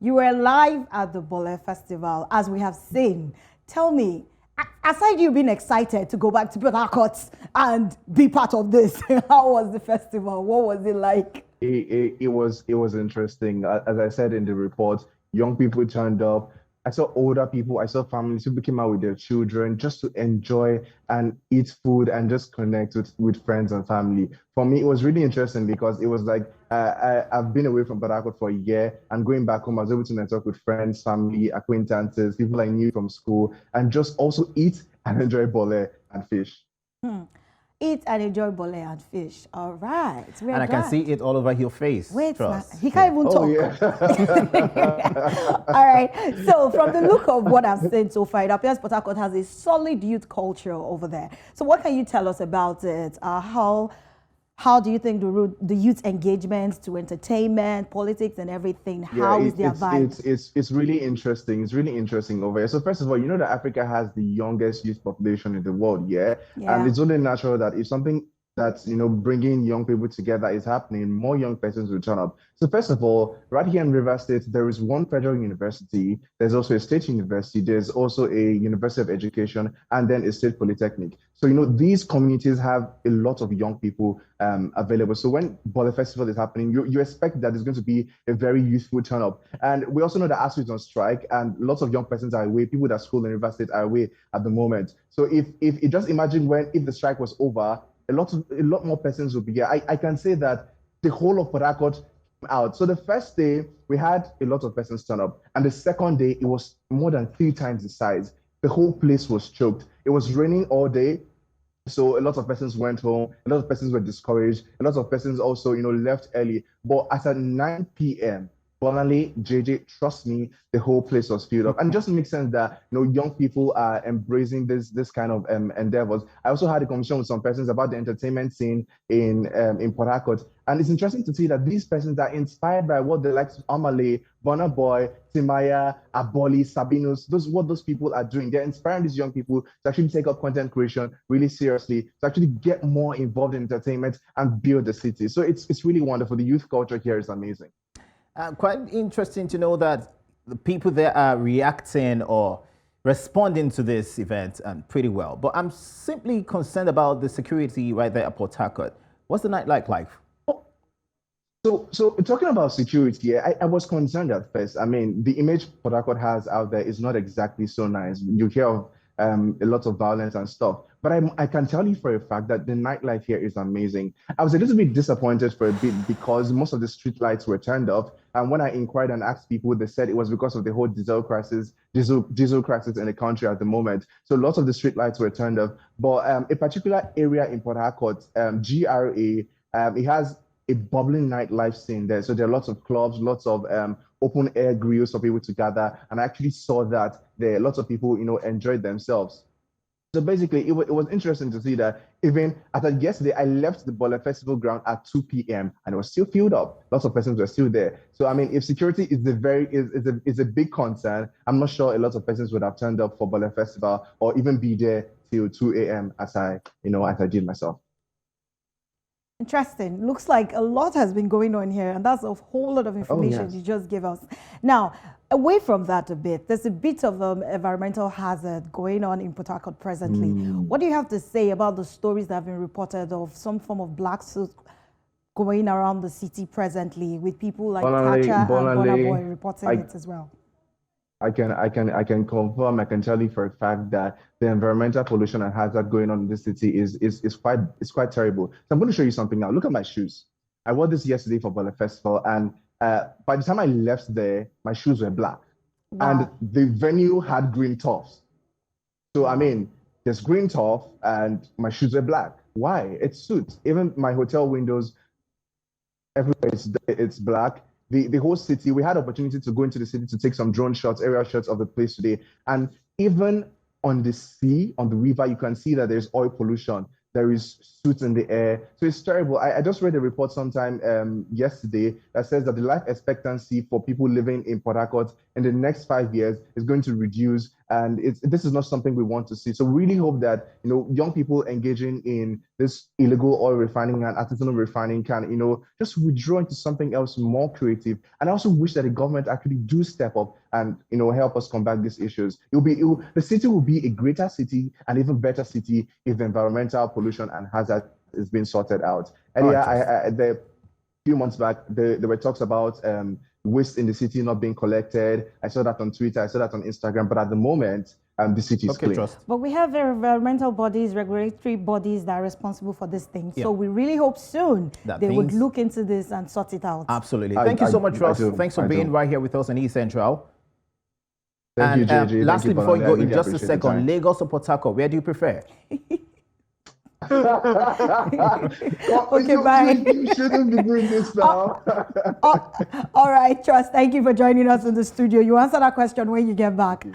You were live at the Bole Festival, as we have seen. Tell me, aside you being excited to go back to Port Harcourt and be part of this, how was the festival? What was it like? It was interesting. As I said in the report, young people turned up. I saw older people, I saw families who came out with their children just to enjoy and eat food and just connect with friends and family. For me, it was really interesting because it was like I've been away from Port for a year and going back home, I was able to network with friends, family, acquaintances, people I knew from school, and just also eat and enjoy bole and fish. Hmm. Eat and enjoy bole and fish. All right, we are And I can see glad. it all over your face. Wait, Trust. he Yeah. can't even Oh talk. yeah. All right. So, from the look of what I've seen so far, it appears Port Harcourt has a solid youth culture over there. So, what can you tell us about it? How do you think the youth engagement to entertainment, politics, and everything? Yeah, How is their vibe? it's really interesting. It's really interesting over here. So first of all, you know that Africa has the youngest youth population in the world, yeah, and Yeah. it's only natural that if something that's bringing young people together is happening, more young persons will turn up. So first of all, right here in River State, there is one federal university. There's also a state university. There's also a University of Education, and then a state polytechnic. So these communities have a lot of young people available. So when Bole Festival is happening, you expect that there's going to be a very youthful turn up. And we also know that ASU is on strike, and lots of young persons are away. People that school in River State are away at the moment. So if you just imagine if the strike was over, a lot more persons will be here. I can say that the whole of Port Harcourt came out. So the first day we had a lot of persons turn up, and the second day it was more than three times the size. The whole place was choked. It was raining all day. So a lot of persons went home, a lot of persons were discouraged, a lot of persons also, left early. But as at 9 p.m., Bonale, JJ, trust me, the whole place was filled up. And it just makes sense that young people are embracing this kind of endeavors. I also had a conversation with some persons about the entertainment scene in Port Harcourt. And it's interesting to see that these persons are inspired by what the likes of Amale, Burna Boy, Timaya, Aboli, Sabinos, what those people are doing. They're inspiring these young people to actually take up content creation really seriously, to actually get more involved in entertainment and build the city. So it's really wonderful. The youth culture here is amazing. Quite interesting to know that the people there are reacting or responding to this event pretty well. But I'm simply concerned about the security right there at Port Harcourt. What's the night like? So talking about security, yeah, I was concerned at first. I mean, the image Port Harcourt has out there is not exactly so nice. You hear of a lot of violence and stuff, but I can tell you for a fact that the nightlife here is amazing. I was a little bit disappointed for a bit because most of the street lights were turned off, and when I inquired and asked people, they said it was because of the whole diesel crisis in the country at the moment. So lots of the street lights were turned off, but a particular area in Port Harcourt, GRA, it has a bubbling nightlife scene there. So there are lots of clubs, lots of open air grills for people to gather. And I actually saw that there lots of people, enjoyed themselves. So basically, it was interesting to see that even after yesterday, I left the Bole Festival ground at 2 p.m. and it was still filled up. Lots of persons were still there. So I mean, if security is a big concern, I'm not sure a lot of persons would have turned up for Bole Festival or even be there till 2 a.m. as I did myself. Interesting. Looks like a lot has been going on here, and that's a whole lot of Oh information you yes. just gave us. Now, away from that a bit, there's a bit of environmental hazard going on in Port Harcourt presently. Mm. What do you have to say about the stories that have been reported of some form of black soot going around the city presently, with people like Bonale, Kacha and Burna Boy Bonale, reporting I it as well? I can confirm, I can tell you for a fact that the environmental pollution and hazard going on in this city is quite terrible. So I'm going to show you something now. Look at my shoes. I wore this yesterday for Bole Festival, and by the time I left there, my shoes were black, and Wow. the venue had green tops. So I Wow. mean, there's green top, and my shoes were black. Why? It suits. Even my hotel windows everywhere it's black. The whole city, we had opportunity to go into the city to take some drone shots, aerial shots of the place today. And even on the sea, on the river, you can see that there's oil pollution. There is soot in the air. So it's terrible. I just read a report sometime yesterday that says that the life expectancy for people living in Port Harcourt in the next 5 years is going to reduce and this is not something we want to see. So we really hope that, you know, young people engaging in this illegal oil refining and artisanal refining can, you know, just withdraw into something else more creative. And I also wish that the government actually do step up and, you know, help us combat these issues. The city will be a greater city, an even better city, if the environmental pollution and hazard is being sorted out. Earlier, the few months back, there were talks about waste in the city not being collected. I saw that on Twitter, I saw that on Instagram, but at the moment, the city is clean. But we have environmental bodies, regulatory bodies that are responsible for this thing. So we really hope soon that they would look into this and sort it out. Absolutely. Thank you so much, Ross. Thanks for being right here with us on East Central. Thank you, JJ. Lastly, before you go, in just a second, Lagos or Port Harcourt, where do you prefer? Okay, bye. You shouldn't be doing this now. All right, Trust. Thank you for joining us in the studio. You answer that question when you get back.